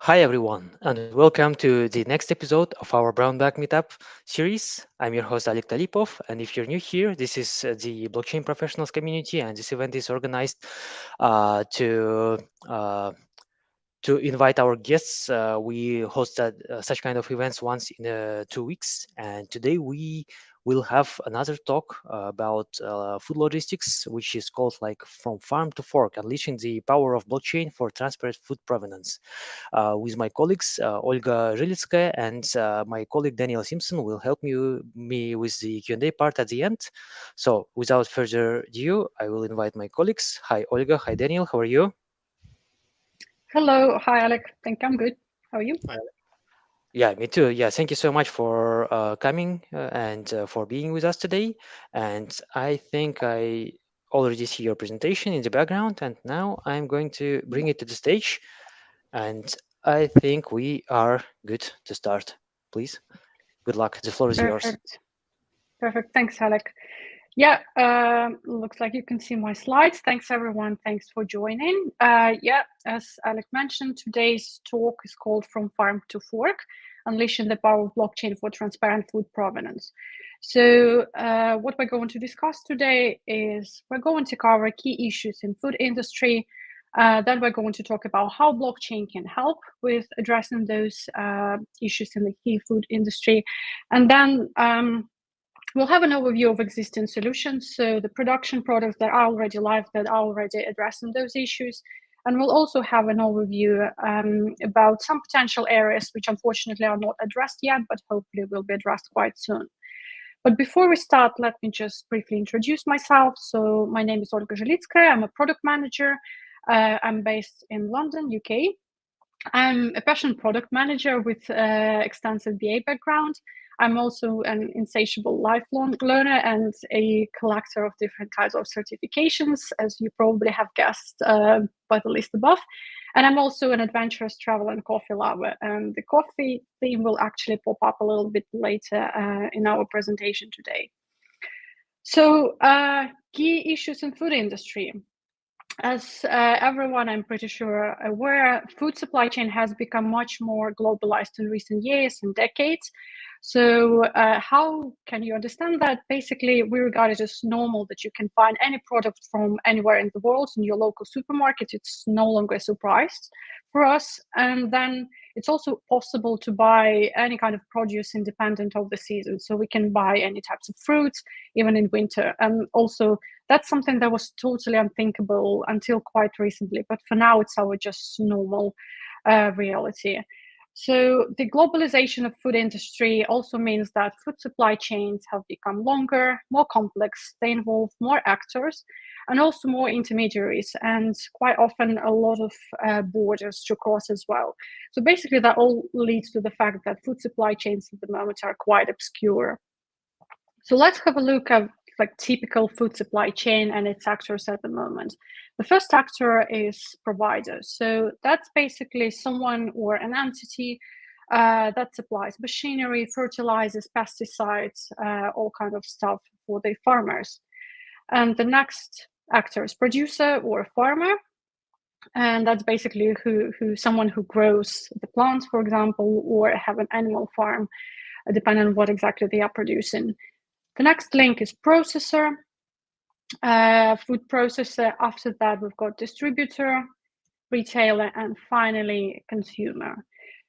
Hi, everyone, and welcome to the next episode of our Brown Bag Meetup series. I'm your host, Alek Talipov, and if you're new here, this is the blockchain professionals community, and this event is organized uh, to uh, to invite our guests. We host such kind of events once in 2 weeks, and today we will have another talk about food logistics, which is called like from farm to fork, unleashing the power of blockchain for transparent food provenance. With my colleagues Olga Zhilitskaya and my colleague Daniel Simpson will help me with the Q&A part at the end. So without further ado, I will invite my colleagues. Hi Olga, hi Daniel, how are you? Hello. Hi, Alec. Think I'm good. How are you? Yeah, me too. Yeah, thank you so much for coming and for being with us today. And I think I already see your presentation in the background, and now I'm going to bring it to the stage. And I think we are good to start. Please, good luck. The floor is yours. Perfect. Perfect. Thanks, Alec. Yeah, looks like you can see my slides. Thanks, everyone. Thanks for joining. Yeah, as Alec mentioned, today's talk is called From Farm to Fork, Unleashing the Power of Blockchain for Transparent Food Provenance. So what we're going to discuss today is we're going to cover key issues in food industry. Then we're going to talk about how blockchain can help with addressing those issues in the key food industry. And then we'll have an overview of existing solutions, so the production products that are already live, that are already addressing those issues. And we'll also have an overview about some potential areas which unfortunately are not addressed yet, but hopefully will be addressed quite soon. But before we start, let me just briefly introduce myself. So my name is Olga Zhilitskaya. I'm a product manager. I'm based in London, UK. I'm a passionate product manager with extensive BA background. I'm also an insatiable lifelong learner and a collector of different kinds of certifications, as you probably have guessed by the list above. And I'm also an adventurous travel and coffee lover. And the coffee theme will actually pop up a little bit later in our presentation today. So, key issues in food industry. As everyone, I'm pretty sure, aware, food supply chain has become much more globalized in recent years and decades. So, how can you understand that? Basically, we regard it as normal that you can find any product from anywhere in the world in your local supermarket. It's no longer a surprise for us. And then it's also possible to buy any kind of produce independent of the season. So, we can buy any types of fruits, even in winter. And also, that's something that was totally unthinkable until quite recently, but for now it's our just normal reality. So the globalization of food industry also means that food supply chains have become longer, more complex, they involve more actors and also more intermediaries, and quite often a lot of borders to cross as well. So basically that all leads to the fact that food supply chains at the moment are quite obscure. So let's have a look at like typical food supply chain and its actors at the moment. The first actor is providers. So that's basically someone or an entity that supplies machinery, fertilizers, pesticides, all kind of stuff for the farmers. And the next actor is producer or farmer. And that's basically who someone who grows the plants, for example, or have an animal farm, depending on what exactly they are producing. The next link is processor, food processor. After that, we've got distributor, retailer, and finally consumer.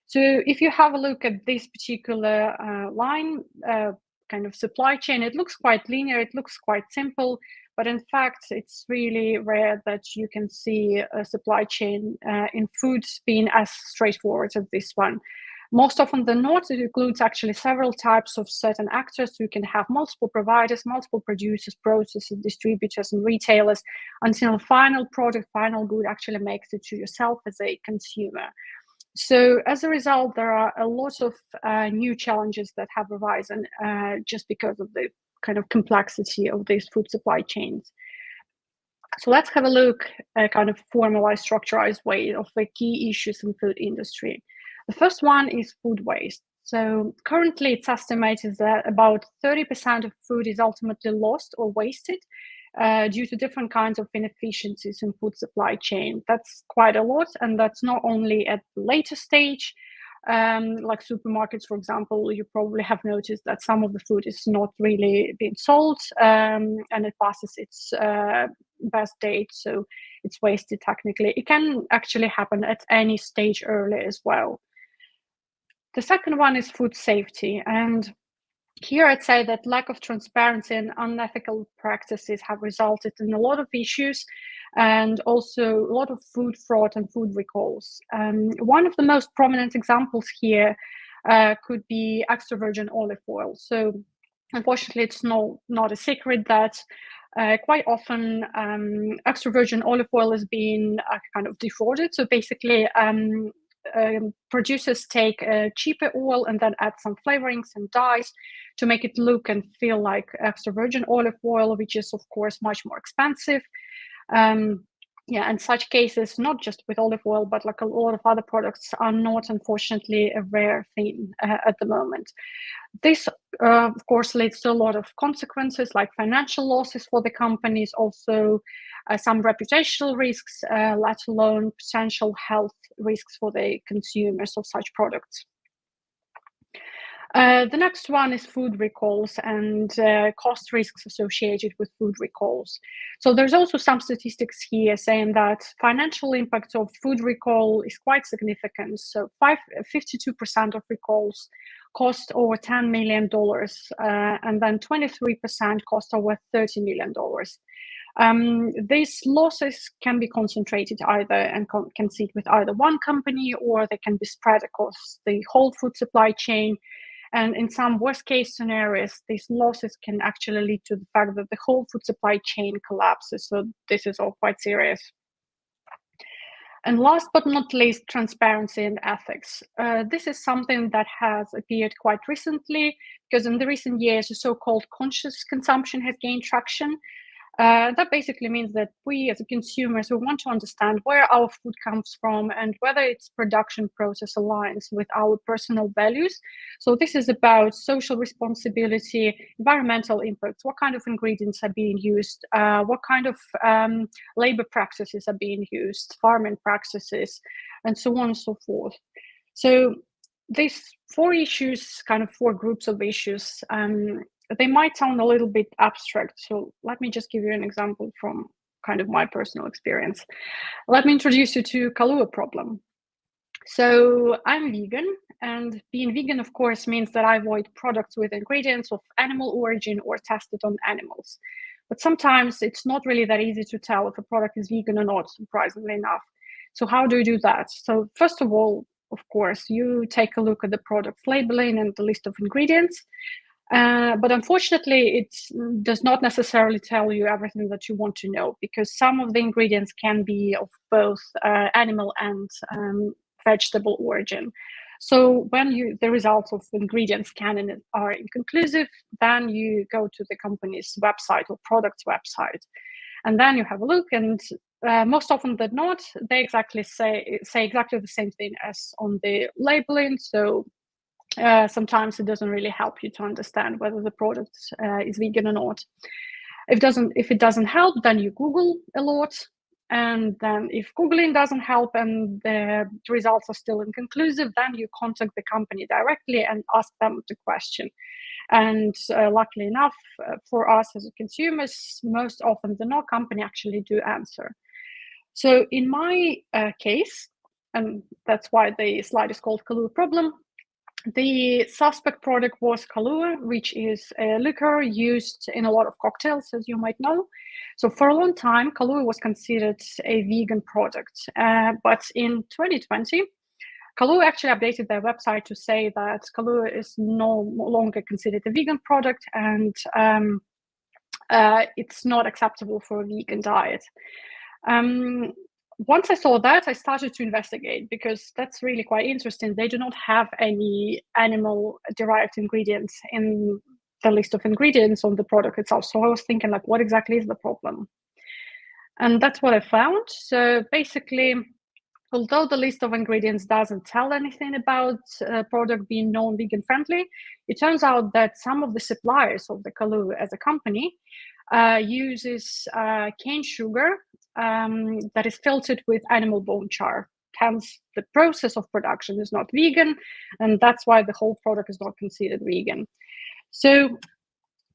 So if you have a look at this particular line, kind of supply chain, it looks quite linear, it looks quite simple, but in fact, it's really rare that you can see a supply chain in foods being as straightforward as this one. Most often than not, it includes actually several types of certain actors. So you can have multiple providers, multiple producers, processors, distributors, and retailers until final product, final good actually makes it to yourself as a consumer. So as a result, there are a lot of new challenges that have arisen just because of the kind of complexity of these food supply chains. So let's have a look at kind of formalized, structurized way of the key issues in food industry. The first one is food waste. So currently it's estimated that about 30% of food is ultimately lost or wasted. due to different kinds of inefficiencies in food supply chain. That's quite a lot, and that's not only at the later stage. Like supermarkets, for example, you probably have noticed that some of the food is not really being sold, and it passes its best date, so it's wasted technically. It can actually happen at any stage early as well. The second one is food safety, and here I'd say that lack of transparency and unethical practices have resulted in a lot of issues and also a lot of food fraud and food recalls. One of the most prominent examples here could be extra virgin olive oil. So unfortunately, it's not a secret that quite often extra virgin olive oil is being kind of defrauded. So basically, producers take a cheaper oil and then add some flavorings and dyes to make it look and feel like extra virgin olive oil, which is of course much more expensive. Yeah, and such cases, not just with olive oil, but like a lot of other products, are not, unfortunately, a rare thing at the moment. This, of course, leads to a lot of consequences, like financial losses for the companies, also some reputational risks, let alone potential health risks for the consumers of such products. The next one is food recalls and cost risks associated with food recalls. So there's also some statistics here saying that financial impact of food recall is quite significant. So 52% of recalls cost over $10 million, and then 23% cost over $30 million. These losses can be concentrated either and can sit with either one company, or they can be spread across the whole food supply chain. And in some worst case scenarios, these losses can actually lead to the fact that the whole food supply chain collapses. So this is all quite serious. And last but not least, transparency and ethics. This is something that has appeared quite recently, because in the recent years, the so-called conscious consumption has gained traction. That basically means that we as consumers, we want to understand where our food comes from and whether its production process aligns with our personal values. So this is about social responsibility, environmental impacts, what kind of ingredients are being used, what kind of labor practices are being used, farming practices, and so on and so forth. So these four issues, kind of four groups of issues, they might sound a little bit abstract. So let me just give you an example from kind of my personal experience. Let me introduce you to Kalua problem. So I'm vegan, and being vegan, of course, means that I avoid products with ingredients of animal origin or tested on animals. But sometimes it's not really that easy to tell if a product is vegan or not, surprisingly enough. So how do you do that? So first of all, of course, you take a look at the product's labeling and the list of ingredients. But unfortunately, it does not necessarily tell you everything that you want to know, because some of the ingredients can be of both animal and vegetable origin. So when the results of ingredients scanning are inconclusive, then you go to the company's website or product's website, and then you have a look, and most often than not, they exactly say exactly the same thing as on the labeling. So sometimes it doesn't really help you to understand whether the product is vegan or not. If it doesn't help, then you Google a lot. And then if Googling doesn't help and the results are still inconclusive, then you contact the company directly and ask them the question. And luckily enough, for us as consumers, most often the no company actually do answer. So in my case, and that's why the slide is called Kalua problem, the suspect product was Kalua, which is a liquor used in a lot of cocktails, as you might know. So for a long time, Kalua was considered a vegan product. But in 2020, Kalua actually updated their website to say that Kalua is no longer considered a vegan product, and it's not acceptable for a vegan diet. Once I saw that, I started to investigate, because that's really quite interesting. They do not have any animal-derived ingredients in the list of ingredients on the product itself. So I was thinking, like, what exactly is the problem? And that's what I found. So basically, although the list of ingredients doesn't tell anything about a product being non-vegan friendly, it turns out that some of the suppliers of the Kalua as a company uses cane sugar that is filtered with animal bone char. Hence, the process of production is not vegan, and that's why the whole product is not considered vegan. So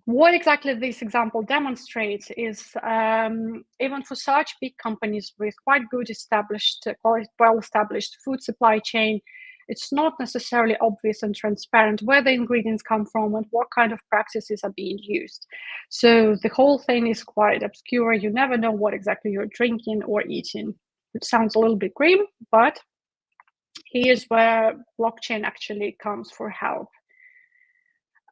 what exactly this example demonstrates is even for such big companies with quite good established, well-established food supply chain, it's not necessarily obvious and transparent where the ingredients come from and what kind of practices are being used. So the whole thing is quite obscure. You never know what exactly you're drinking or eating. It sounds a little bit grim, but here's where blockchain actually comes for help.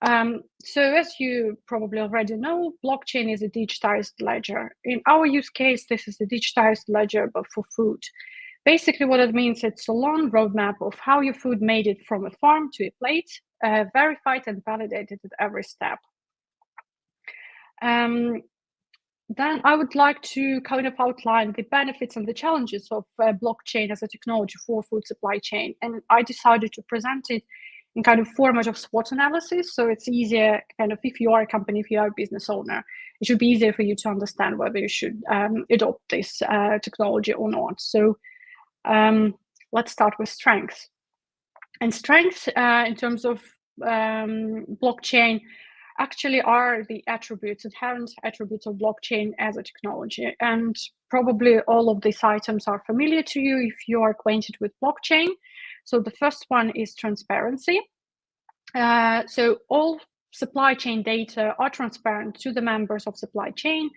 So as you probably already know, blockchain is a digitized ledger. In our use case, this is a digitized ledger, but for food. Basically, what it means, it's a long roadmap of how your food made it from a farm to a plate, verified and validated at every step. Then I would like to kind of outline the benefits and the challenges of blockchain as a technology for food supply chain. And I decided to present it in kind of format of SWOT analysis. So it's easier, kind of, if you are a company, if you are a business owner, it should be easier for you to understand whether you should adopt this technology or not. So let's start with strengths. And strengths in terms of blockchain actually are the attributes, inherent attributes of blockchain as a technology. And probably all of these items are familiar to you if you are acquainted with blockchain. So the first one is transparency. So all supply chain data are transparent to the members of supply chain,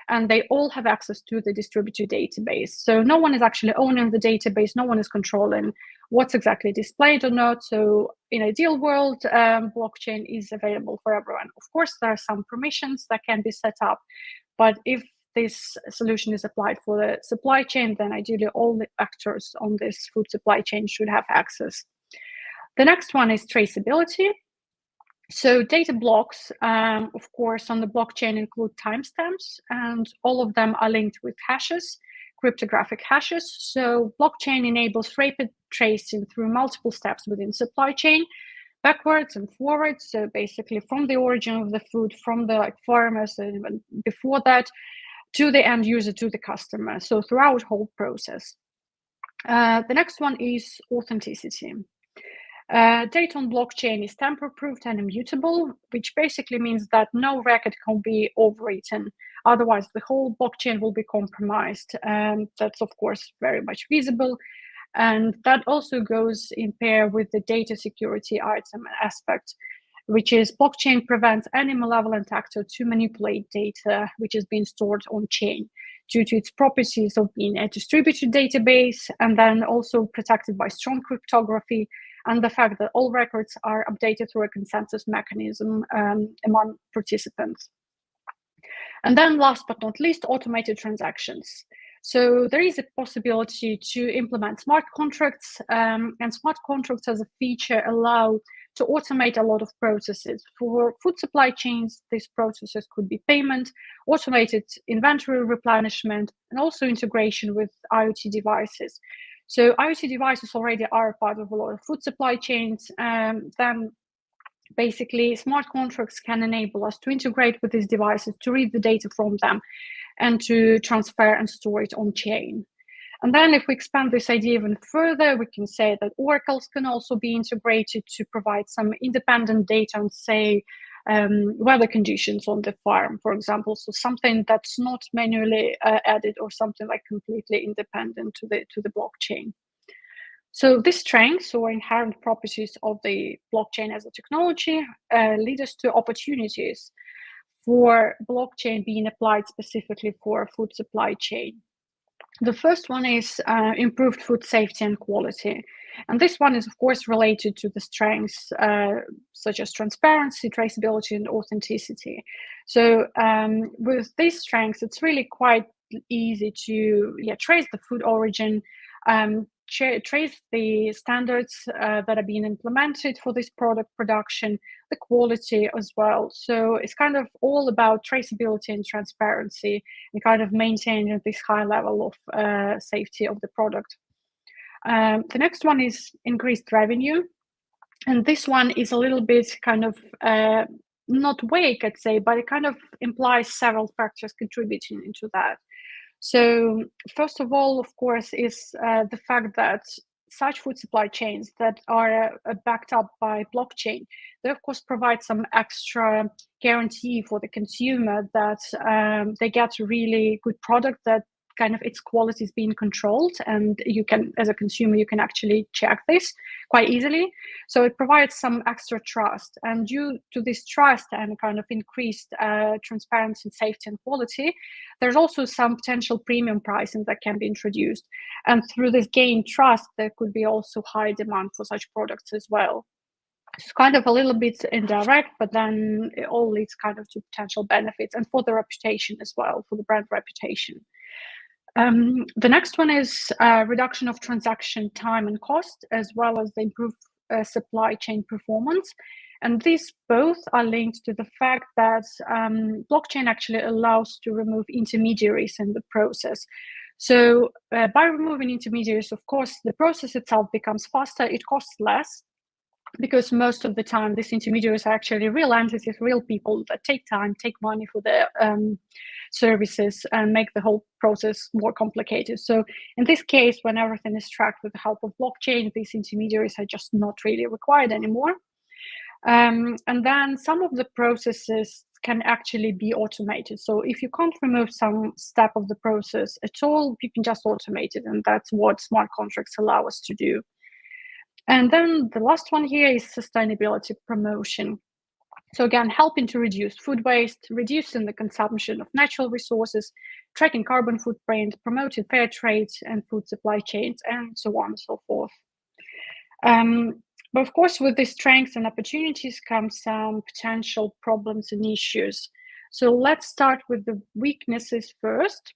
and they all have access to the distributed database. So no one is actually owning the database, no one is controlling what's exactly displayed or not. So in ideal world, blockchain is available for everyone. Of course, there are some permissions that can be set up, but if this solution is applied for the supply chain, then ideally all the actors on this food supply chain should have access. The next one is traceability. So data blocks, of course, on the blockchain include timestamps, and all of them are linked with hashes, cryptographic hashes. So blockchain enables rapid tracing through multiple steps within supply chain, backwards and forwards. So basically from the origin of the food, from the farmers, and even before that, to the end user, to the customer. So throughout the whole process. The next one is authenticity. Data on blockchain is tamper-proof and immutable, which basically means that no record can be overwritten. Otherwise, the whole blockchain will be compromised. And that's, of course, very much visible. And that also goes in pair with the data security item aspect, which is blockchain prevents any malevolent actor to manipulate data which is being stored on chain due to its properties of being a distributed database, and then also protected by strong cryptography, and the fact that all records are updated through a consensus mechanism among participants. And then last but not least, automated transactions. So there is a possibility to implement smart contracts, and smart contracts as a feature allow to automate a lot of processes. For food supply chains, these processes could be payment, automated inventory replenishment, and also integration with IoT devices. So IoT devices already are part of a lot of food supply chains. Then basically smart contracts can enable us to integrate with these devices, to read the data from them, and to transfer and store it on chain. And then if we expand this idea even further, we can say that oracles can also be integrated to provide some independent data on, say, weather conditions on the farm, for example. So something that's not manually added, or something like completely independent to the blockchain. So these strengths or inherent properties of the blockchain as a technology lead us to opportunities for blockchain being applied specifically for food supply chain. The first one is improved food safety and quality. And this one is, of course, related to the strengths such as transparency, traceability, and authenticity. So with these strengths, it's really quite easy to trace the food origin, trace the standards that are being implemented for this product production, the quality as well. So it's kind of all about traceability and transparency, and kind of maintaining this high level of safety of the product. The next one is increased revenue. And this one is a little bit kind of not vague, I'd say, but it kind of implies several factors contributing into that. So first of all, of course, is the fact that such food supply chains that are backed up by blockchain, they of course provide some extra guarantee for the consumer that they get a really good product, that kind of its quality is being controlled, and you can, as a consumer, you can actually check this quite easily. So it provides some extra trust, and due to this trust and kind of increased transparency, safety, and quality, there's also some potential premium pricing that can be introduced, and through this gained trust there could be also high demand for such products as well. It's kind of a little bit indirect, but then it all leads kind of to potential benefits, and for the reputation as well, for the brand reputation. The next one is reduction of transaction time and cost, as well as the improved supply chain performance. And these both are linked to the fact that blockchain actually allows to remove intermediaries in the process. So by removing intermediaries, of course, the process itself becomes faster, it costs less, because most of the time these intermediaries are actually real entities, real people that take time, take money for their services, and make the whole process more complicated. So in this case, when everything is tracked with the help of blockchain, these intermediaries are just not really required anymore. And then some of the processes can actually be automated. So if you can't remove some step of the process at all, you can just automate it, and that's what smart contracts allow us to do. And then the last one here is sustainability promotion. So again, helping to reduce food waste, reducing the consumption of natural resources, tracking carbon footprint, promoting fair trade and food supply chains, and so on and so forth. But of course, with these strengths and opportunities come some potential problems and issues. So let's start with the weaknesses first.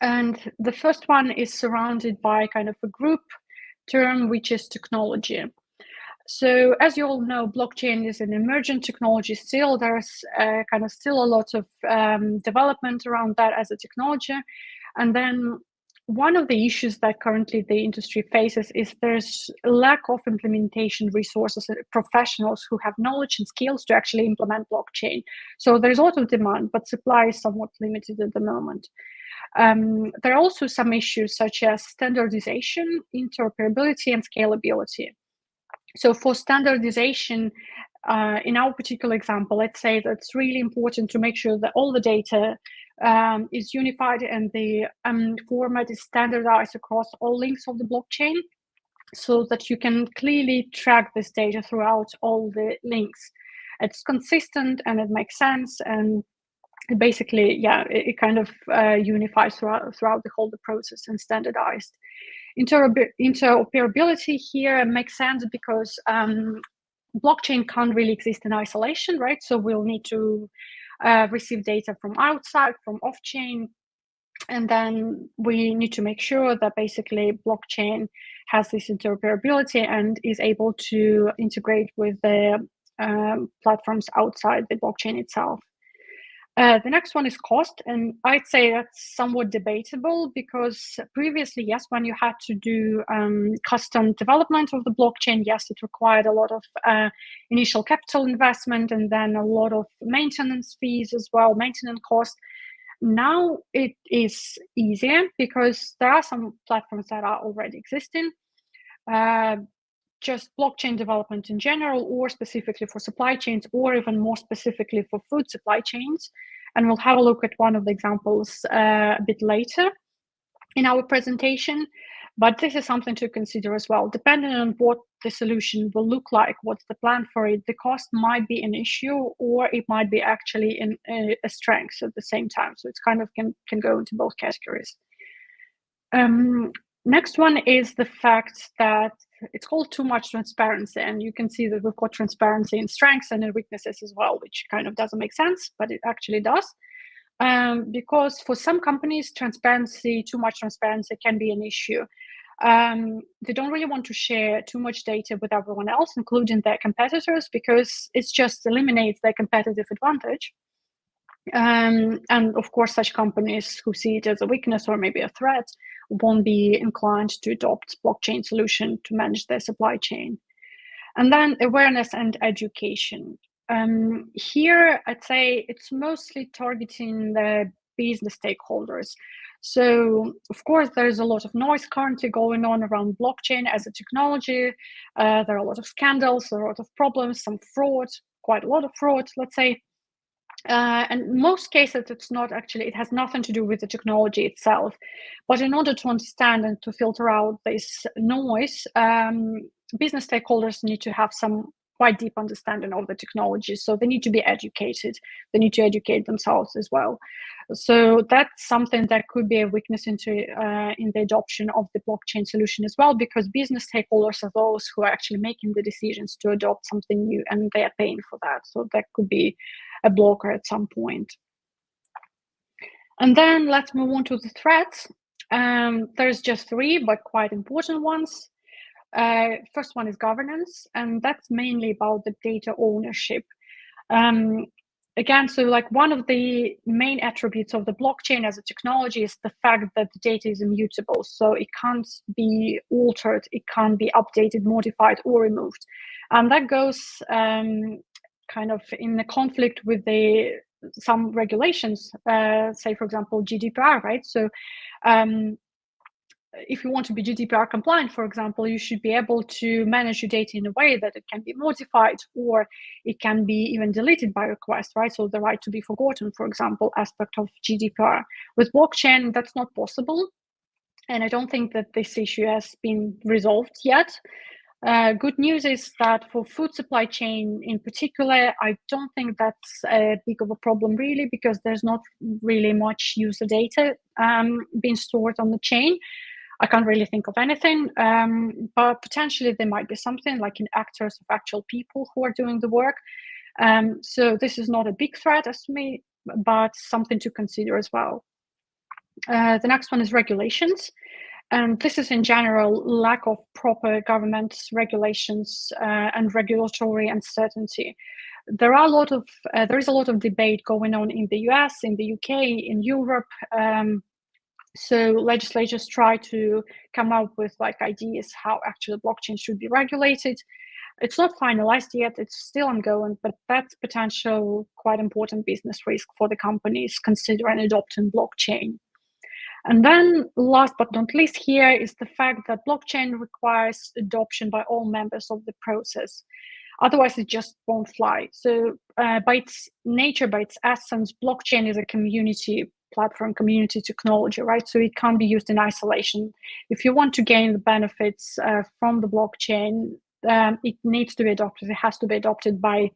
And the first one is surrounded by kind of a group term, which is technology. So as you all know, blockchain is an emergent technology still. There's kind of still a lot of development around that as a technology. And then one of the issues that currently the industry faces is there's a lack of implementation resources, professionals who have knowledge and skills to actually implement blockchain. So there's a lot of demand, but supply is somewhat limited at the moment. There are also some issues such as standardization, interoperability, and scalability. So for standardization, in our particular example, let's say that it's really important to make sure that all the data is unified and the format is standardized across all links of the blockchain, so that you can clearly track this data throughout all the links. It's consistent and it makes sense, and basically, yeah, it kind of unifies throughout the whole process and standardized. Interoperability here makes sense because blockchain can't really exist in isolation, right? So we'll need to receive data from outside, from off-chain, and then we need to make sure that basically blockchain has this interoperability and is able to integrate with the platforms outside the blockchain itself. The next one is cost, and I'd say that's somewhat debatable because previously, yes, when you had to do custom development of the blockchain, yes, it required a lot of initial capital investment and then a lot of maintenance fees as well, maintenance cost. Now it is easier because there are some platforms that are already existing. Just blockchain development in general, or specifically for supply chains, or even more specifically for food supply chains. And we'll have a look at one of the examples a bit later in our presentation. But this is something to consider as well. Depending on what the solution will look like, what's the plan for it, the cost might be an issue, or it might be actually a strength at the same time. So it's kind of can go into both categories. Next one is the fact that it's called too much transparency, and you can see that we've got transparency in strengths and in weaknesses as well, which kind of doesn't make sense, but it actually does. Because for some companies, too much transparency can be an issue. They don't really want to share too much data with everyone else, including their competitors, because it just eliminates their competitive advantage. And of course, such companies who see it as a weakness or maybe a threat won't be inclined to adopt blockchain solution to manage their supply chain. And then awareness and education. Here, I'd say it's mostly targeting the business stakeholders. So, of course, there's a lot of noise currently going on around blockchain as a technology. There are a lot of scandals, a lot of problems, some fraud, quite a lot of fraud, let's say. And in most cases, it's not actually, it has nothing to do with the technology itself. But in order to understand and to filter out this noise, business stakeholders need to have some quite deep understanding of the technology. So they need to be educated. They need to educate themselves as well. So that's something that could be a weakness in the adoption of the blockchain solution as well, because business stakeholders are those who are actually making the decisions to adopt something new, and they are paying for that. So that could be a blocker at some point. And then let's move on to the threats. There's just three, but quite important ones. First one is governance, and that's mainly about the data ownership. Again, so like one of the main attributes of the blockchain as a technology is the fact that the data is immutable. So it can't be altered, it can't be updated, modified, or removed. And that goes kind of in the conflict with some regulations, say, for example, GDPR, right? So if you want to be GDPR compliant, for example, you should be able to manage your data in a way that it can be modified, or it can be even deleted by request, right? So the right to be forgotten, for example, aspect of GDPR. With blockchain, that's not possible. And I don't think that this issue has been resolved yet. Good news is that for food supply chain in particular, I don't think that's a big of a problem really, because there's not really much user data being stored on the chain. I can't really think of anything, but potentially there might be something like in actors of actual people who are doing the work. So this is not a big threat as to me, but something to consider as well. The next one is regulations. And this is in general lack of proper government regulations and regulatory uncertainty. There is a lot of debate going on in the US, in the UK, in Europe. So legislators try to come up with like ideas how actually blockchain should be regulated. It's not finalized yet, it's still ongoing, but that's potential quite important business risk for the companies considering adopting blockchain. And then last but not least here is the fact that blockchain requires adoption by all members of the process. Otherwise, it just won't fly. So by its nature, by its essence, blockchain is a community platform, community technology, right? So it can't be used in isolation. If you want to gain the benefits from the blockchain, it needs to be adopted. It has to be adopted by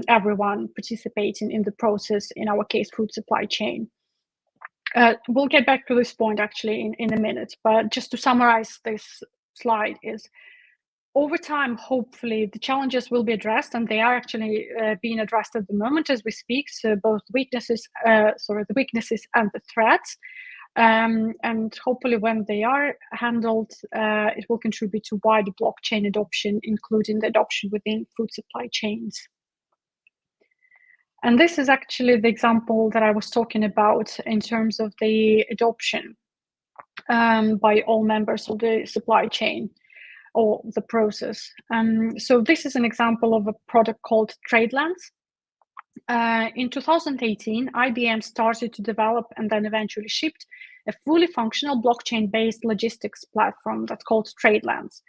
everyone participating in the process, in our case, food supply chain. We'll get back to this point actually in a minute, but just to summarize this slide is, over time, hopefully the challenges will be addressed, and they are actually being addressed at the moment as we speak. So both the weaknesses and the threats, and hopefully when they are handled, it will contribute to wider blockchain adoption, including the adoption within food supply chains. And this is actually the example that I was talking about in terms of the adoption by all members of the supply chain or the process. So this is an example of a product called TradeLens. In 2018, IBM started to develop and then eventually shipped a fully functional blockchain-based logistics platform that's called TradeLens.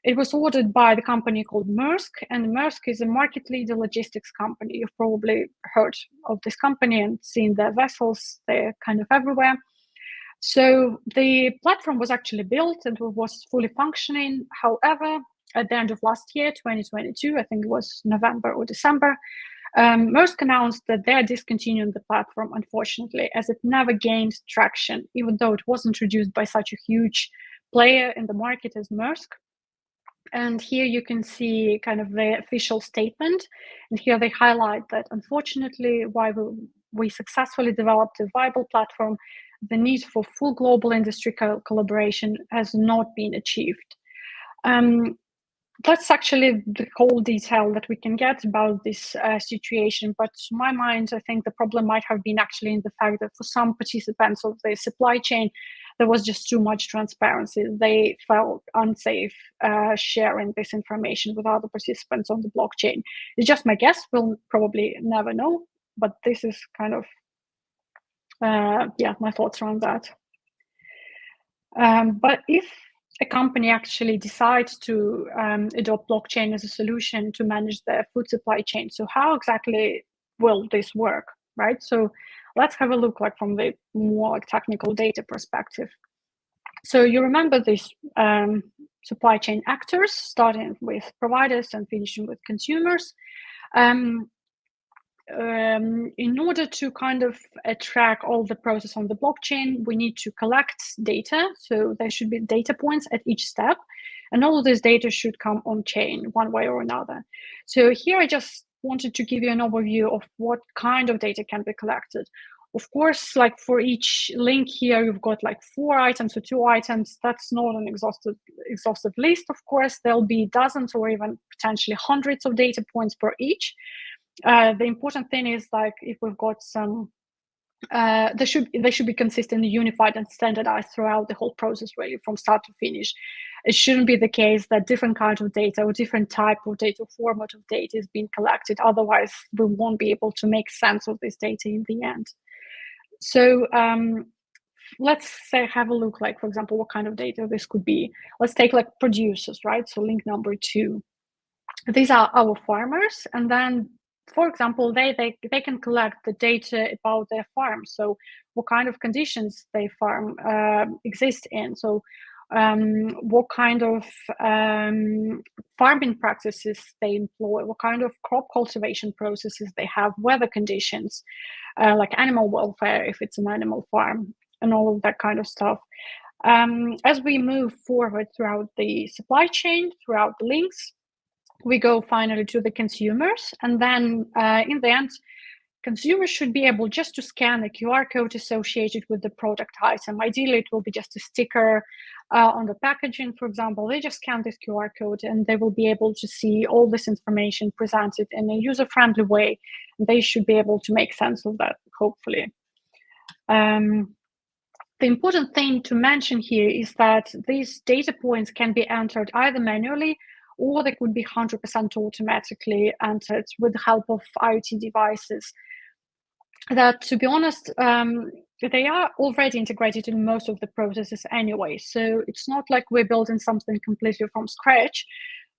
It was ordered by the company called Maersk, and Maersk is a market leader logistics company. You've probably heard of this company and seen their vessels. They're kind of everywhere. So the platform was actually built and was fully functioning. However, at the end of last year, 2022, I think it was November or December, Maersk announced that they are discontinuing the platform, unfortunately, as it never gained traction, even though it was introduced by such a huge player in the market as Maersk. And here you can see kind of the official statement. And here they highlight that, unfortunately, while we successfully developed a viable platform, the need for full global industry collaboration has not been achieved. that's actually the whole detail that we can get about this situation. But to my mind, I think the problem might have been actually in the fact that for some participants of the supply chain, there was just too much transparency. They felt unsafe sharing this information with other participants on the blockchain. It's just my guess. We'll probably never know. But this is kind of, my thoughts around that. But if a company actually decides to adopt blockchain as a solution to manage their food supply chain, so how exactly will this work, right? So let's have a look like from the more like technical data perspective. So you remember these supply chain actors, starting with providers and finishing with consumers. In order to kind of track all the process on the blockchain, we need to collect data. So there should be data points at each step, and all of this data should come on chain one way or another. So here I just wanted to give you an overview of what kind of data can be collected. Of course, like for each link here, you've got like 4 items or 2 items. That's not an exhaustive list. Of course, there'll be dozens or even potentially hundreds of data points per each. The important thing is like if we've got some, they should be consistent, unified, and standardized throughout the whole process, really from start to finish. It shouldn't be the case that different kinds of data or different type of data, format of data is being collected. Otherwise, we won't be able to make sense of this data in the end. So let's say have a look, like for example, what kind of data this could be. Let's take like producers, right? So link number 2. These are our farmers, and then for example, they can collect the data about their farm. So what kind of conditions they farm exist in. So what kind of farming practices they employ, what kind of crop cultivation processes they have, weather conditions, like animal welfare if it's an animal farm, and all of that kind of stuff. As we move forward throughout the supply chain, throughout the links, we go finally to the consumers, and then in the end, consumers should be able just to scan the QR code associated with the product item. Ideally, it will be just a sticker on the packaging, for example. They just scan this QR code and they will be able to see all this information presented in a user-friendly way. They should be able to make sense of that, hopefully. The important thing to mention here is that these data points can be entered either manually or they could be 100% automatically entered with the help of IoT devices. That, to be honest, they are already integrated in most of the processes anyway. So it's not like we're building something completely from scratch,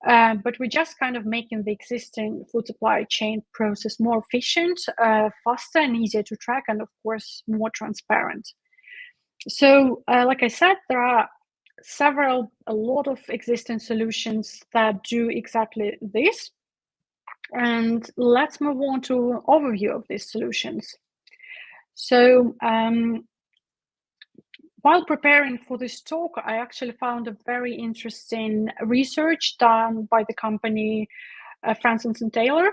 but we're just kind of making the existing food supply chain process more efficient, faster and easier to track, and of course, more transparent. So like I said, there are a lot of existing solutions that do exactly this. And let's move on to an overview of these solutions. So while preparing for this talk, I actually found a very interesting research done by the company Francis and Taylor.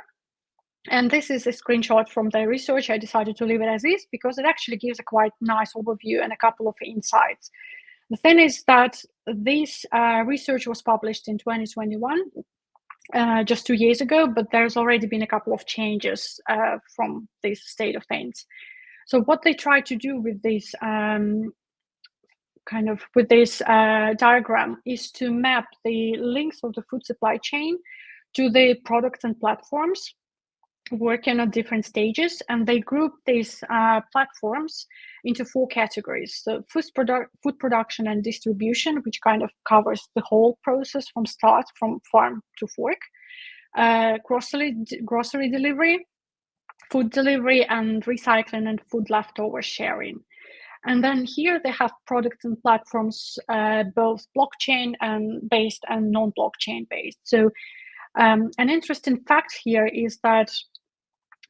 And this is a screenshot from their research. I decided to leave it as is because it actually gives a quite nice overview and a couple of insights. The thing is that this research was published in 2021, just 2 years ago, but there's already been a couple of changes from this state of things. So what they try to do with this diagram is to map the links of the food supply chain to the products and platforms working at different stages, and they group these platforms into 4 categories. So food production and distribution, which kind of covers the whole process from start, from farm to fork, grocery delivery, food delivery, and recycling and food leftover sharing. And then here they have products and platforms, both blockchain and based and non-blockchain based. So an interesting fact here is that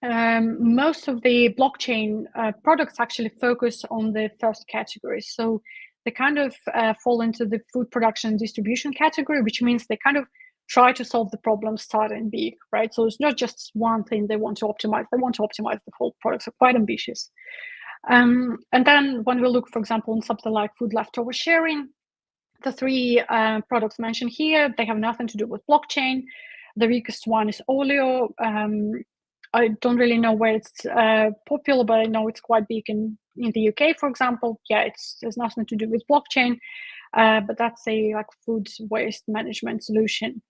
most of the blockchain products actually focus on the first category. So they kind of fall into the food production and distribution category, which means they kind of try to solve the problem starting big, right? So it's not just one thing they want to optimize. They want to optimize the whole product, so quite ambitious. And then when we look, for example, on something like food leftover sharing, The three products mentioned here, they have nothing to do with blockchain. The weakest one is Olio. I don't really know where it's popular, but I know it's quite big in the UK, for example. Yeah, there's nothing to do with blockchain, but that's a food waste management solution.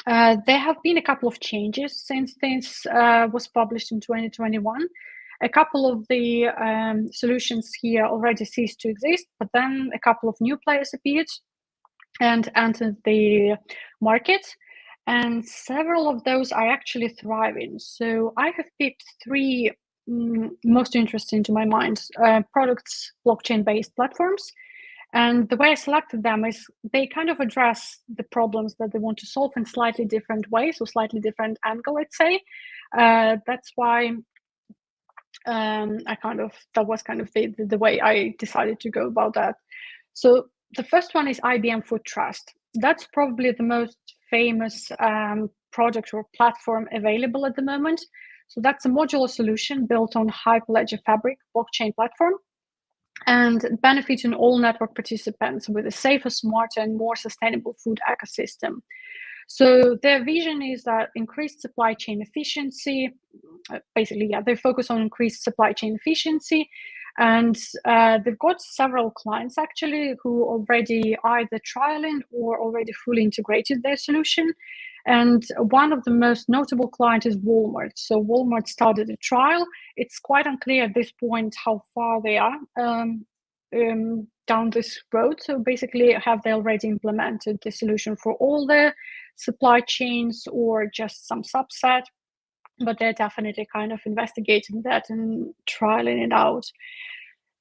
There have been a couple of changes since this was published in 2021. A couple of the solutions here already ceased to exist, but then a couple of new players appeared and entered the market, and several of those are actually thriving. So I have picked three most interesting to my mind products, blockchain-based platforms. And the way I selected them is they kind of address the problems that they want to solve in slightly different ways or slightly different angle, let's say. That's why that was kind of the way I decided to go about that. So the first one is IBM Food Trust. That's probably the most famous product or platform available at the moment. So that's a modular solution built on Hyperledger Fabric blockchain platform and benefiting all network participants with a safer, smarter, and more sustainable food ecosystem. So their vision is that increased supply chain efficiency, basically, they focus on increased supply chain efficiency. And they've got several clients actually who already either trialing or already fully integrated their solution. And one of the most notable clients is Walmart. So Walmart started a trial. It's quite unclear at this point how far they are down this road. So basically, have they already implemented the solution for all their supply chains or just some subset? But they're definitely kind of investigating that and trialing it out.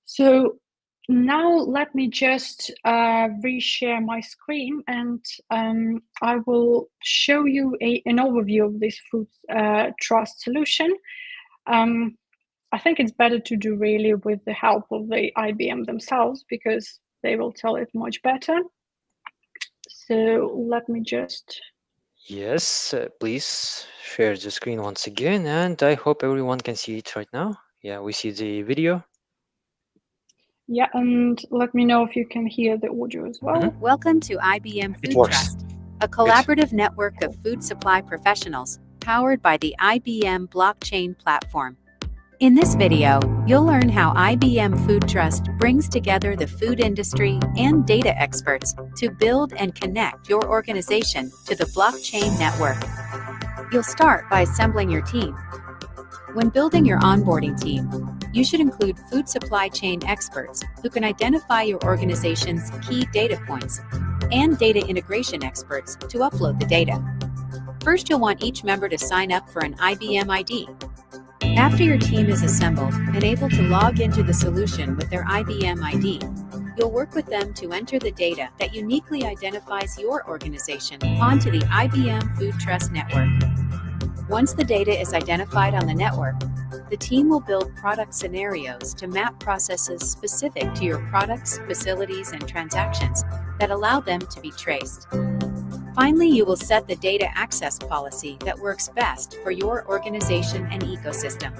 So now let me just reshare my screen, and I will show you an overview of this food trust solution. I think it's better to do really with the help of the IBM themselves because they will tell it much better. So let me just... Yes, please share the screen once again, and I hope everyone can see it right now. Yeah, we see the video. Yeah, and let me know if you can hear the audio as well. Welcome to IBM It Food works. Trust, a collaborative network of food supply professionals powered by the IBM blockchain platform. In this video, you'll learn how IBM Food Trust brings together the food industry and data experts to build and connect your organization to the blockchain network. You'll start by assembling your team. When building your onboarding team, you should include food supply chain experts who can identify your organization's key data points and data integration experts to upload the data. First, you'll want each member to sign up for an IBM ID. After your team is assembled and able to log into the solution with their IBM ID, you'll work with them to enter the data that uniquely identifies your organization onto the IBM Food Trust network. Once the data is identified on the network, the team will build product scenarios to map processes specific to your products, facilities, and transactions that allow them to be traced. Finally, you will set the data access policy that works best for your organization and ecosystem.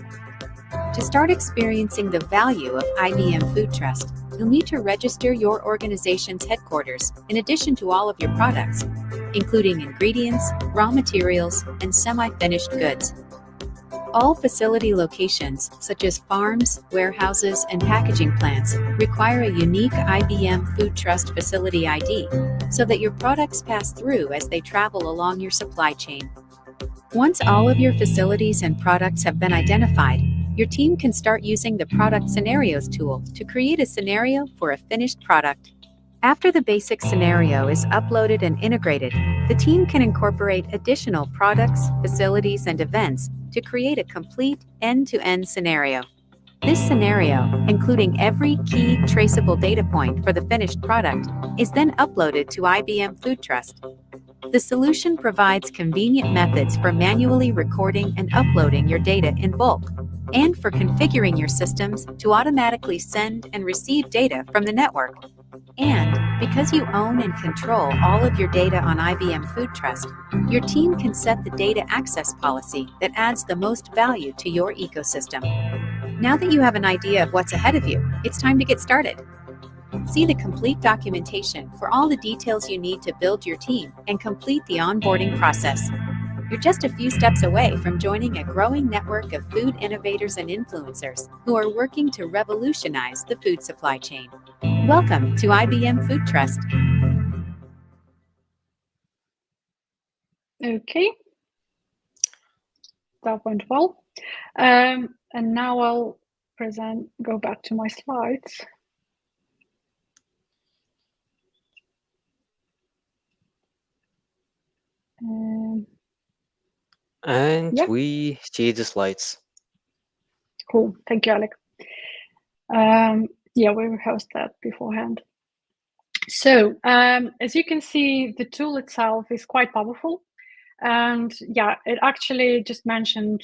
To start experiencing the value of IBM Food Trust, you'll need to register your organization's headquarters in addition to all of your products, including ingredients, raw materials, and semi-finished goods. All facility locations, such as farms, warehouses, and packaging plants, require a unique IBM Food Trust facility ID so that your products pass through as they travel along your supply chain. Once all of your facilities and products have been identified, your team can start using the Product Scenarios tool to create a scenario for a finished product. After the basic scenario is uploaded and integrated, the team can incorporate additional products, facilities, and events to create a complete end-to-end scenario. This scenario, including every key traceable data point for the finished product, is then uploaded to IBM Food Trust. The solution provides convenient methods for manually recording and uploading your data in bulk, and for configuring your systems to automatically send and receive data from the network. And because you own and control all of your data on IBM Food Trust, your team can set the data access policy that adds the most value to your ecosystem. Now that you have an idea of what's ahead of you, it's time to get started. See the complete documentation for all the details you need to build your team and complete the onboarding process. You're just a few steps away from joining a growing network of food innovators and influencers who are working to revolutionize the food supply chain. Welcome to IBM Food Trust. Okay, that went well. And now I'll go back to my slides. And Yep. we see the slides. Cool, thank you, Alec. Yeah, we rehearsed that beforehand. So as you can see, the tool itself is quite powerful. And yeah, it actually just mentioned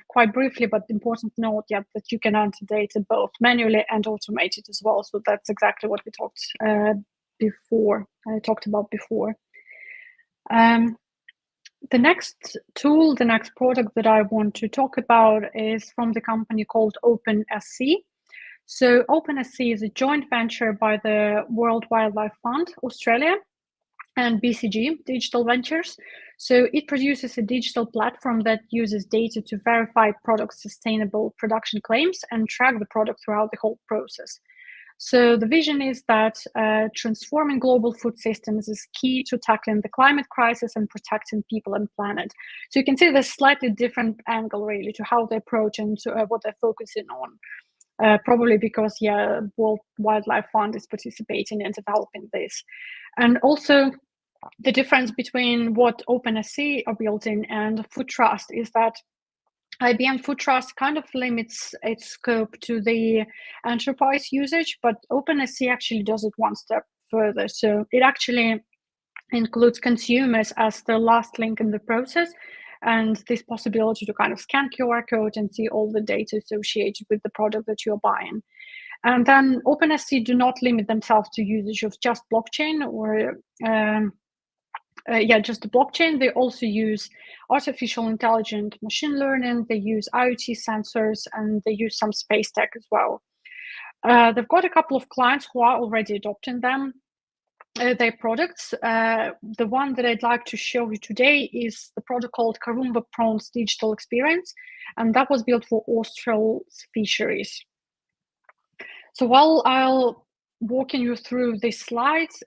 quite briefly, but important note, yeah, that you can enter data both manually and automated as well. So that's exactly what we talked about before. The next tool, the next product that I want to talk about is from the company called OpenSC. So OpenSC is a joint venture by the World Wildlife Fund, Australia, and BCG Digital Ventures. So it produces a digital platform that uses data to verify product sustainable production claims and track the product throughout the whole process. So the vision is that transforming global food systems is key to tackling the climate crisis and protecting people and planet. So you can see there's slightly different angle really to how they approach and what they're focusing on. Probably because, yeah, World Wildlife Fund is participating in developing this. And also, the difference between what OpenSC are building and Food Trust is that IBM Food Trust kind of limits its scope to the enterprise usage, but OpenSC actually does it one step further. So it actually includes consumers as the last link in the process, and this possibility to kind of scan QR code and see all the data associated with the product that you're buying. And then OpenSC do not limit themselves to usage of just blockchain or just the blockchain. They also use artificial intelligence, machine learning. They use IoT sensors, and they use some space tech as well. They've got a couple of clients who are already adopting them. Their products. The one that I'd like to show you today is the product called Karumba Prawns Digital Experience, and that was built for Austral fisheries. So while I'll walking you through these slides,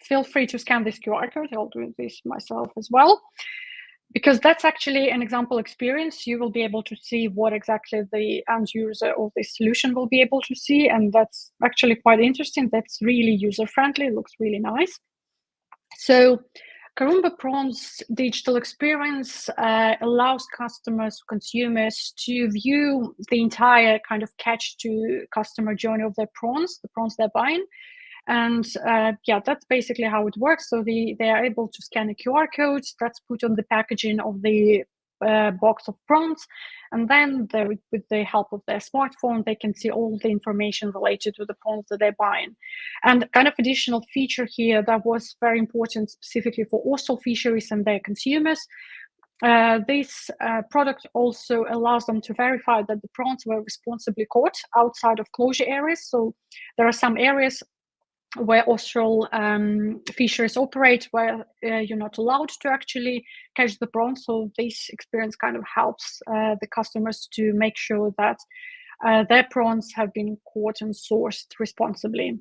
feel free to scan this QR code. I'll do this myself as well, because that's actually an example experience. You will be able to see what exactly the end user of this solution will be able to see, and that's actually quite interesting. That's really user-friendly, looks really nice. So Karumba Prawns Digital Experience allows consumers to view the entire kind of catch to customer journey of their prawns, the prawns they're buying. And that's basically how it works. So they are able to scan a QR code that's put on the packaging of the box of prawns, and then with the help of their smartphone, they can see all the information related to the prawns that they're buying. And kind of additional feature here that was very important specifically for austral fisheries and their consumers. This product also allows them to verify that the prawns were responsibly caught outside of closure areas. So there are some areas where austral fisheries operate where you're not allowed to actually catch the prawns. So this experience kind of helps the customers to make sure that their prawns have been caught and sourced responsibly.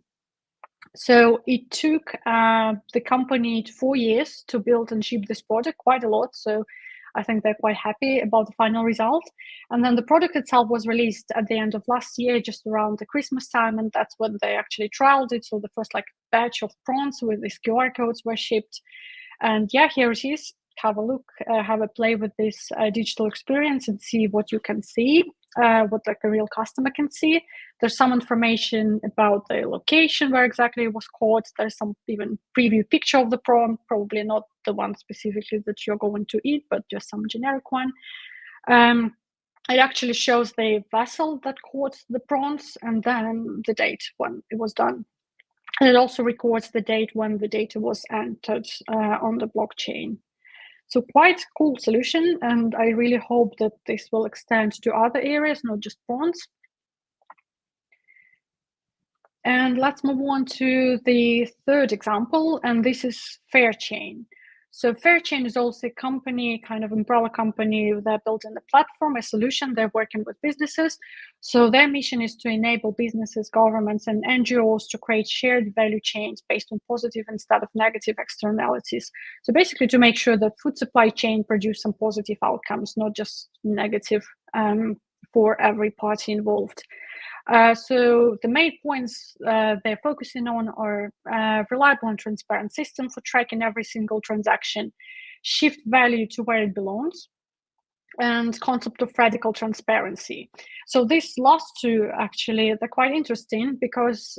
So it took the company 4 years to build and ship this product, quite a lot. So I think they're quite happy about the final result. And then the product itself was released at the end of last year, just around the Christmas time, and that's when they actually trialed it. So the first batch of prawns with these QR codes were shipped. And yeah, here it is. Have a look, have a play with this digital experience and see what you can see, what a real customer can see. There's some information about the location where exactly it was caught. There's some even preview picture of the prawn, probably not the one specifically that you're going to eat, but just some generic one. It actually shows the vessel that caught the prawns and then the date when it was done. And it also records the date when the data was entered on the blockchain. So quite cool solution, and I really hope that this will extend to other areas, not just prawns. And let's move on to the third example, and this is FairChain. So FairChain is also a company, kind of umbrella company that building a platform, a solution. They're working with businesses. So their mission is to enable businesses, governments, and NGOs to create shared value chains based on positive instead of negative externalities. So basically to make sure that food supply chain produce some positive outcomes, not just negative for every party involved. So the main points they're focusing on are reliable and transparent system for tracking every single transaction, shift value to where it belongs, and concept of radical transparency. So these last two, actually, they're quite interesting because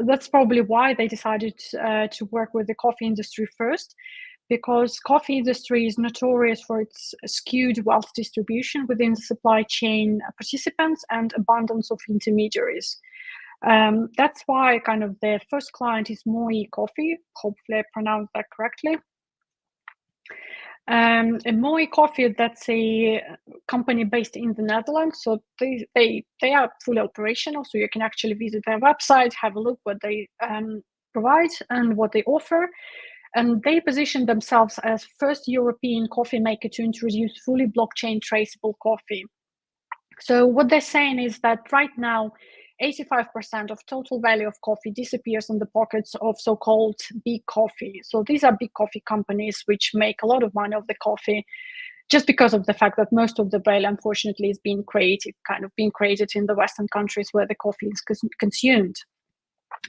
that's probably why they decided to work with the coffee industry first, because coffee industry is notorious for its skewed wealth distribution within the supply chain participants and abundance of intermediaries. That's why kind of their first client is Moi Coffee. Hopefully I pronounced that correctly. And Moi Coffee, that's a company based in the Netherlands. So they are fully operational. So you can actually visit their website, have a look what they provide and what they offer. And they position themselves as first European coffee maker to introduce fully blockchain traceable coffee. So what they're saying is that right now, 85% of total value of coffee disappears in the pockets of so-called big coffee. So these are big coffee companies which make a lot of money off the coffee just because of the fact that most of the value, unfortunately, is being created in the Western countries where the coffee is consumed.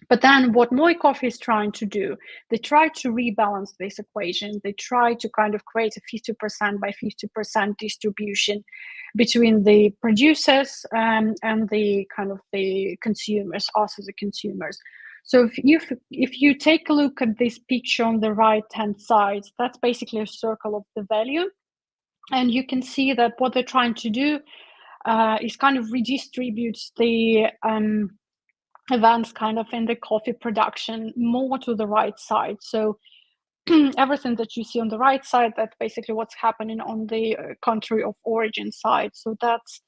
But then what Moi Coffee is trying to do, they try to rebalance this equation. They try to kind of create a 50% by 50% distribution between the producers and the kind of the consumers, us as the consumers. So if you take a look at this picture on the right-hand side, that's basically a circle of the value. And you can see that what they're trying to do is kind of redistribute the events kind of in the coffee production more to the right side. So everything that you see on the right side, that's basically what's happening on the country of origin side. So that's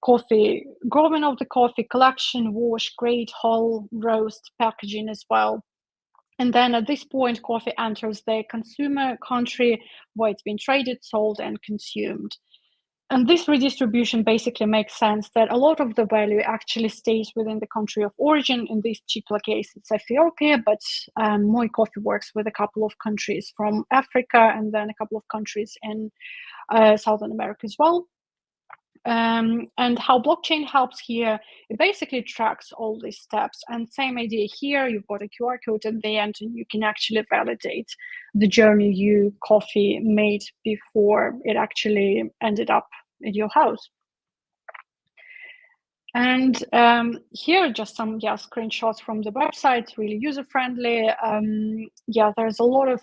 coffee, growing of the coffee, collection, wash, grade, hull, roast, packaging as well. And then at this point, coffee enters the consumer country where it's been traded, sold, and consumed. And this redistribution basically makes sense that a lot of the value actually stays within the country of origin. In this particular case, it's Ethiopia, but Moi Coffee works with a couple of countries from Africa and then a couple of countries in Southern America as well. And how blockchain helps here, it basically tracks all these steps. And same idea here, you've got a QR code at the end and you can actually validate the journey you coffee made before it actually ended up in your house. And here are just some screenshots from the website, really user-friendly. There's a lot of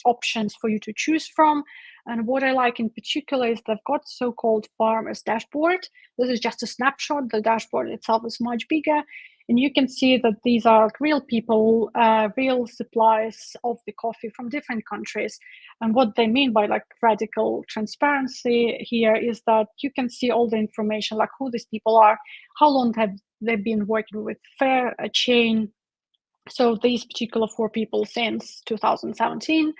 options for you to choose from. And what I like in particular is they've got so-called farmers dashboard. This is just a snapshot. The dashboard itself is much bigger. And you can see that these are real people, real suppliers of the coffee from different countries. And what they mean by like radical transparency here is that you can see all the information, like who these people are, how long have they been working with FairChain. So these particular 4 people since 2017.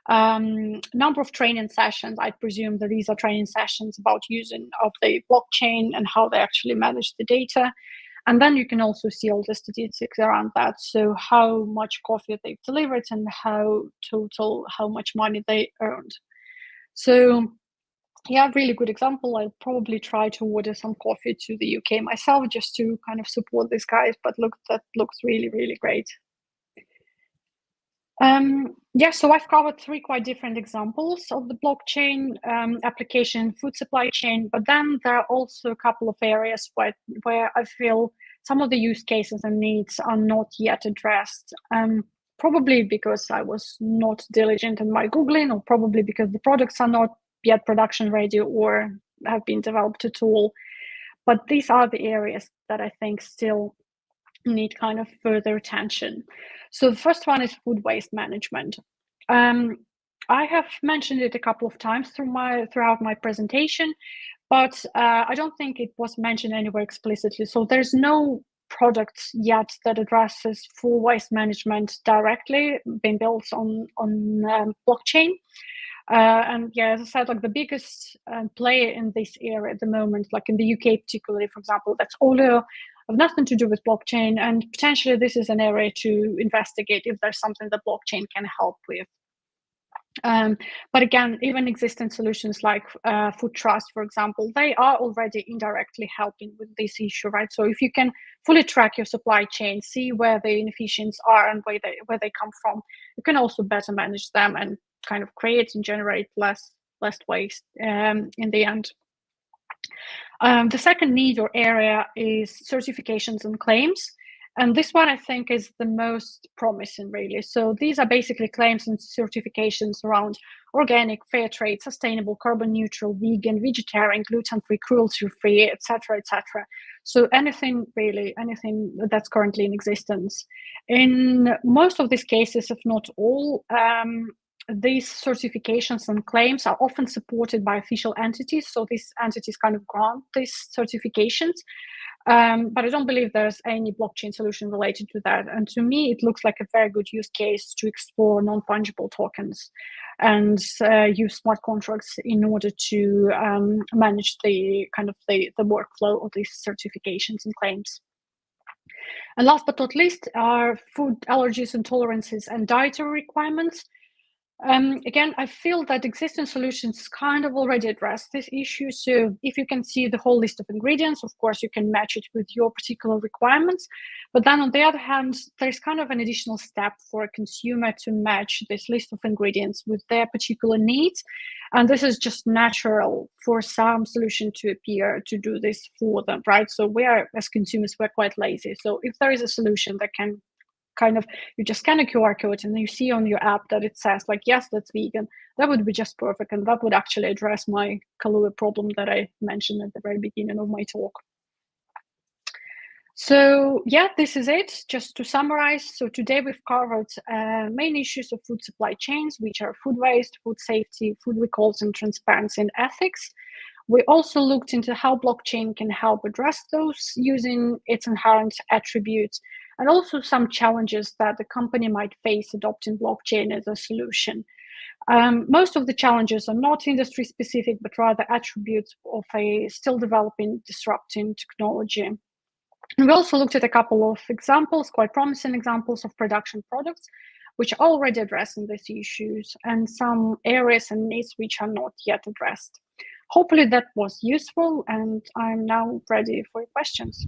Number of training sessions. I presume that these are training sessions about using of the blockchain and how they actually manage the data. And then you can also see all the statistics around that. So how much coffee they've delivered and how much money they earned. So yeah, really good example. I'll probably try to order some coffee to the UK myself just to kind of support these guys. But look, that looks really, really great. So I've covered 3 quite different examples of the blockchain application, food supply chain, but then there are also a couple of areas where I feel some of the use cases and needs are not yet addressed. Probably because I was not diligent in my Googling, or probably because the products are not yet production ready or have been developed at all. But these are the areas that I think still need kind of further attention. So the first one is food waste management. I have mentioned it a couple of times throughout my presentation, but I don't think it was mentioned anywhere explicitly. So there's no product yet that addresses full waste management directly, being built on blockchain. And yeah, as I said, like the biggest player in this area at the moment, like in the UK particularly, for example, that's Olga, have nothing to do with blockchain, and potentially this is an area to investigate if there's something that blockchain can help with. But again, even existing solutions like Food Trust, for example, they are already indirectly helping with this issue, right? So if you can fully track your supply chain, see where the inefficiencies are and where they come from, you can also better manage them and kind of create and generate less waste in the end. The second need or area is certifications and claims. And this one, I think, is the most promising, really. So these are basically claims and certifications around organic, fair trade, sustainable, carbon neutral, vegan, vegetarian, gluten-free, cruelty-free, etc., etc. So anything, really, anything that's currently in existence. In most of these cases, if not all, these certifications and claims are often supported by official entities. So these entities kind of grant these certifications. But I don't believe there's any blockchain solution related to that. And to me, it looks like a very good use case to explore non-fungible tokens and use smart contracts in order to manage the kind of the workflow of these certifications and claims. And last but not least are food allergies, intolerances, and dietary requirements. Again, I feel that existing solutions kind of already address this issue. So if you can see the whole list of ingredients, of course, you can match it with your particular requirements. But then on the other hand, there's kind of an additional step for a consumer to match this list of ingredients with their particular needs. And this is just natural for some solution to appear to do this for them, right? So we are, as consumers, we're quite lazy. So if there is a solution that can kind of, you just scan a QR code and you see on your app that it says like, yes, that's vegan, that would be just perfect. And that would actually address my Kalua problem that I mentioned at the very beginning of my talk. So yeah, this is it. Just to summarize, so today we've covered main issues of food supply chains, which are food waste, food safety, food recalls, and transparency and ethics. We also looked into how blockchain can help address those using its inherent attributes, and also some challenges that the company might face adopting blockchain as a solution. Most of the challenges are not industry specific, but rather attributes of a still developing, disrupting technology. And we also looked at a couple of examples, quite promising examples of production products, which are already addressing these issues, and some areas and needs which are not yet addressed. Hopefully that was useful, and I'm now ready for your questions.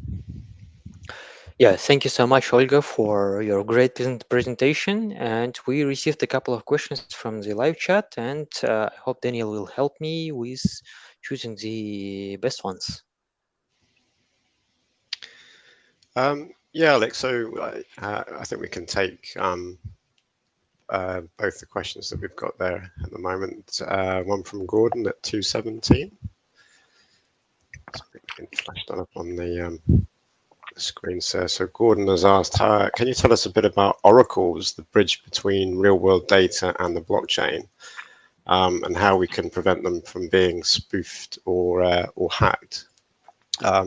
Yeah, thank you so much, Olga, for your great presentation. And we received a couple of questions from the live chat, and I hope Daniel will help me with choosing the best ones. Yeah, Alex, so I think we can take both the questions that we've got there at the moment. One from Gordon at 217. It's been flashed up on the screen, sir. So Gordon has asked, can you tell us a bit about oracles, the bridge between real-world data and the blockchain, and how we can prevent them from being spoofed or hacked? Yeah,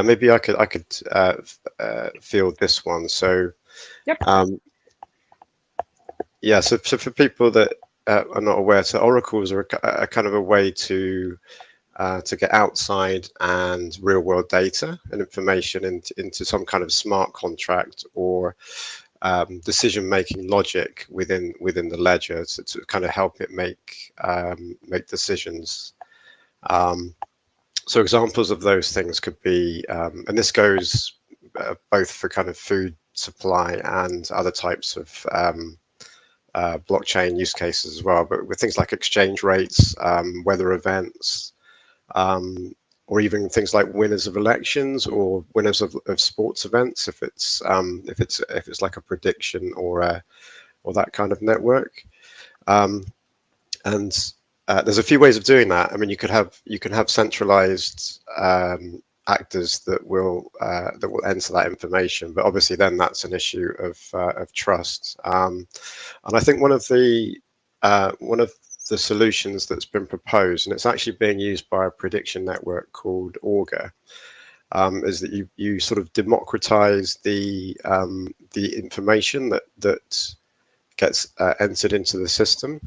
maybe I could field this one. So, yep. Yeah, so for people that are not aware, so oracles are a kind of a way to get outside and real world data and information into some kind of smart contract or decision-making logic within the ledger to kind of help it make decisions. So examples of those things could be, and this goes both for kind of food supply and other types of blockchain use cases as well, but with things like exchange rates, weather events, or even things like winners of elections or winners of sports events, if it's like a prediction or that kind of network. There's a few ways of doing that. I mean, you can have centralized actors that will enter that information, but obviously then that's an issue of trust. And I think one of the solutions that's been proposed, and it's actually being used by a prediction network called Olga, is that you sort of democratize the information that gets entered into the system.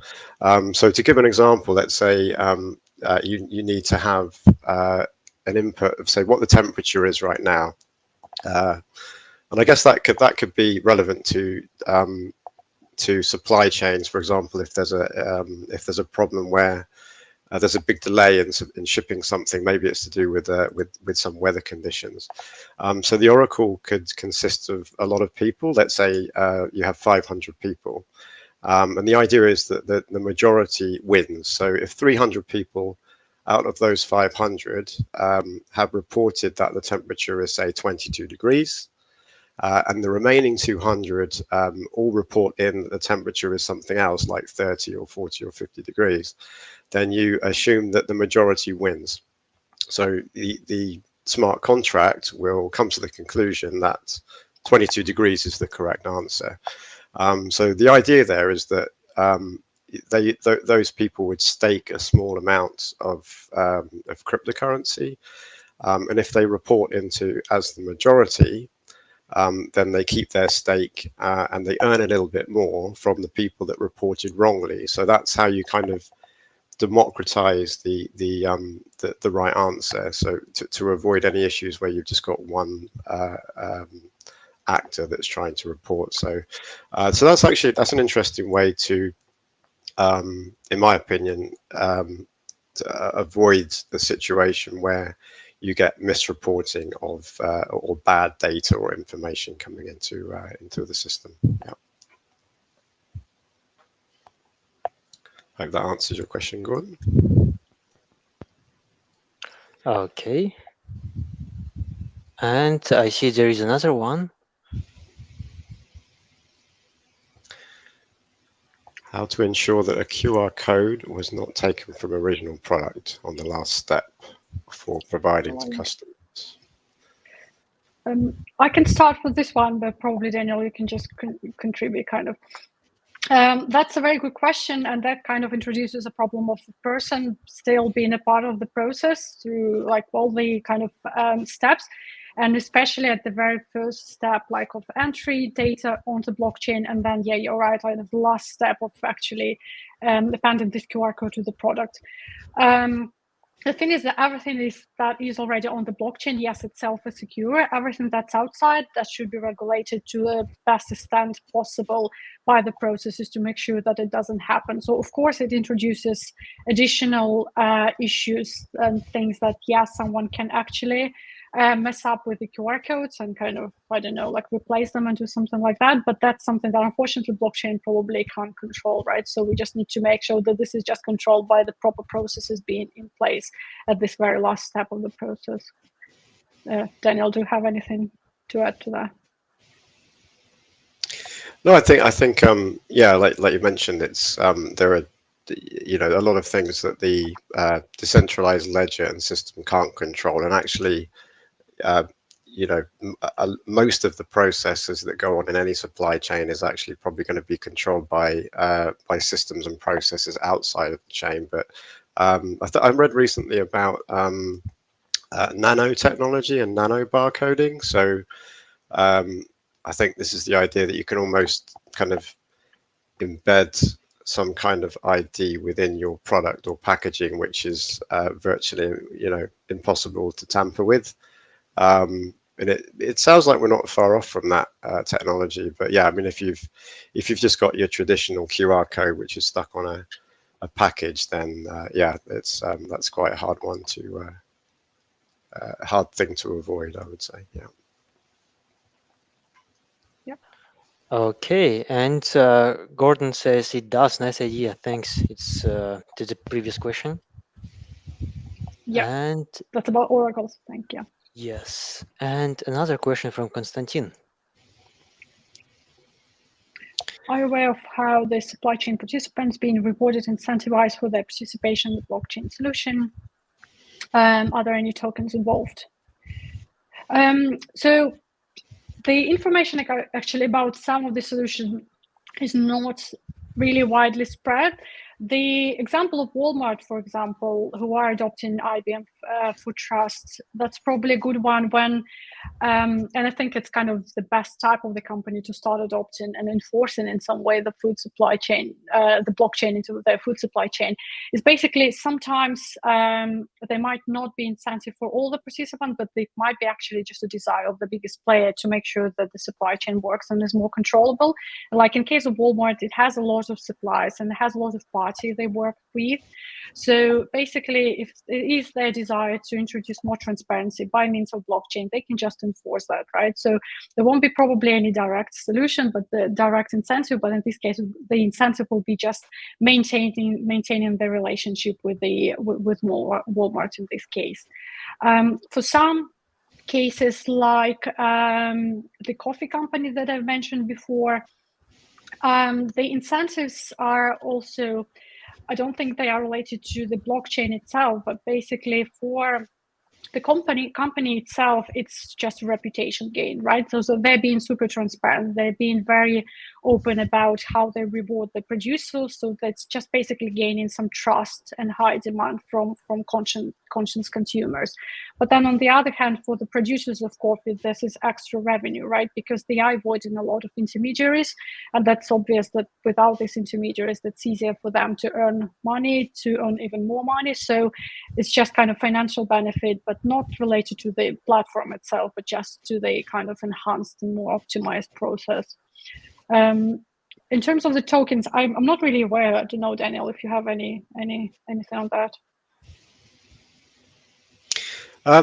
So to give an example, let's say you need to have an input of, say, what the temperature is right now, and I guess that could be relevant to supply chains, for example. If there's a problem where there's a big delay in shipping something, maybe it's to do with some weather conditions. So the Oracle could consist of a lot of people. Let's say you have 500 people, and the idea is that the majority wins. So if 300 people out of those 500 have reported that the temperature is, say, 22 degrees, and the remaining 200 all report in that the temperature is something else, like 30 or 40 or 50 degrees, then you assume that the majority wins. So the smart contract will come to the conclusion that 22 degrees is the correct answer. So the idea there is that those people would stake a small amount of cryptocurrency, and if they report into as the majority, then they keep their stake and they earn a little bit more from the people that reported wrongly. So that's how you kind of democratize the right answer. So to avoid any issues where you've just got one actor that's trying to report. So that's an interesting way to, in my opinion, to avoid the situation where you get misreporting of or bad data or information coming into the system. Yeah. Hope that answers your question, Gordon. Okay. And I see there is another one. How to ensure that a QR code was not taken from original product on the last step before providing to customers. I can start with this one, but probably Daniel, you can just contribute kind of. That's a very good question, and that kind of introduces a problem of the person still being a part of the process through like all the kind of steps, and especially at the very first step, like of entry data onto blockchain, and then yeah, you're right, like the last step of actually appending this QR code to the product. The thing is that everything that is already on the blockchain, yes, itself is secure. Everything that's outside, that should be regulated to the best extent possible by the processes to make sure that it doesn't happen. So of course it introduces additional issues and things that, yes, someone can actually mess up with the QR codes and kind of, I don't know, like replace them and do something like that. But that's something that unfortunately blockchain probably can't control, right? So we just need to make sure that this is just controlled by the proper processes being in place at this very last step of the process. Daniel, do you have anything to add to that? No, I think yeah, like you mentioned, it's there are a lot of things that the decentralized ledger and system can't control, and actually most of the processes that go on in any supply chain is actually probably going to be controlled by systems and processes outside of the chain. But I read recently about nanotechnology and nano barcoding. So I think this is the idea that you can almost kind of embed some kind of ID within your product or packaging, which is virtually impossible to tamper with. And it sounds like we're not far off from that technology, but yeah, I mean, if you've just got your traditional QR code which is stuck on a package, then yeah, it's that's quite a hard one to hard thing to avoid, I would say. Yeah. Okay, and Gordon says it does. Nice idea. Thanks. It's to the previous question. Yeah, and that's about oracles. Thank you. Yes, and another question from Konstantin. Are you aware of how the supply chain participants being rewarded, incentivized for their participation in the blockchain solution? Are there any tokens involved? So the information actually about some of the solution is not really widely spread. The example of Walmart, for example, who are adopting IBM Food Trust, that's probably a good one when, and I think it's kind of the best type of the company to start adopting and enforcing in some way the food supply chain, the blockchain into their food supply chain. Is basically sometimes there might not be incentive for all the participants, but it might be actually just a desire of the biggest player to make sure that the supply chain works and is more controllable. Like in case of Walmart, it has a lot of suppliers and it has a lot of parties they work with. So basically, if it is their desire to introduce more transparency by means of blockchain, they can just enforce that, right? So there won't be probably any direct solution, but the direct incentive. But in this case, the incentive will be just maintaining the relationship with Walmart in this case. For some cases, like the coffee company that I've mentioned before, the incentives are also, I don't think they are related to the blockchain itself, but basically for the company itself, it's just a reputation gain, right? So they're being super transparent. They're being very open about how they reward the producers. So that's just basically gaining some trust and high demand from conscious consumers. But then on the other hand, for the producers of coffee, this is extra revenue, right? Because they are avoiding a lot of intermediaries. And that's obvious that without these intermediaries, that's easier for them to earn money, to earn even more money. So it's just kind of financial benefit, but not related to the platform itself, but just to the kind of enhanced and more optimized process. In terms of the tokens, I'm not really aware. I don't know, Daniel, if you have anything on that.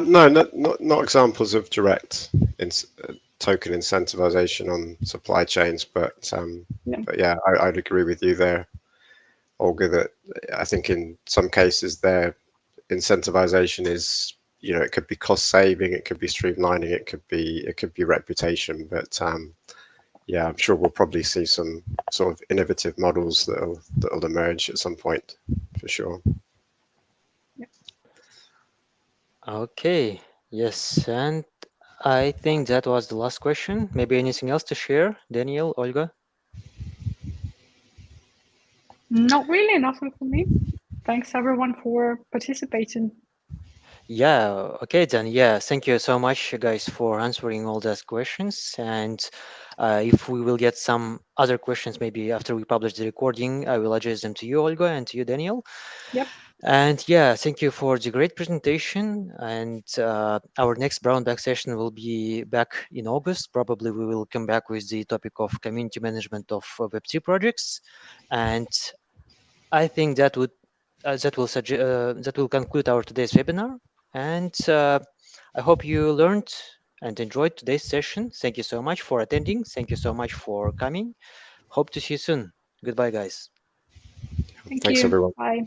No, not examples of direct token incentivization on supply chains, but yeah, I'd agree with you there, Olga, that I think in some cases their incentivization is, it could be cost saving, it could be streamlining, it could be reputation, but yeah, I'm sure we'll probably see some sort of innovative models that'll emerge at some point, for sure. Okay, yes, and I think that was the last question. Maybe anything else to share, Daniel, Olga? Not really, nothing for me. Thanks everyone for participating. Yeah, okay then. Yeah, thank you so much, guys, for answering all those questions. And if we will get some other questions, maybe after we publish the recording, I will address them to you, Olga, and to you, Daniel. Yep. And yeah, thank you for the great presentation. And our next brown bag session will be back in August. Probably we will come back with the topic of community management of Web3 projects. And I think that will conclude our today's webinar. And I hope you learned and enjoyed today's session. Thank you so much for attending. Thank you so much for coming. Hope to see you soon. Goodbye, guys. Thank Thanks, you. everyone. Bye.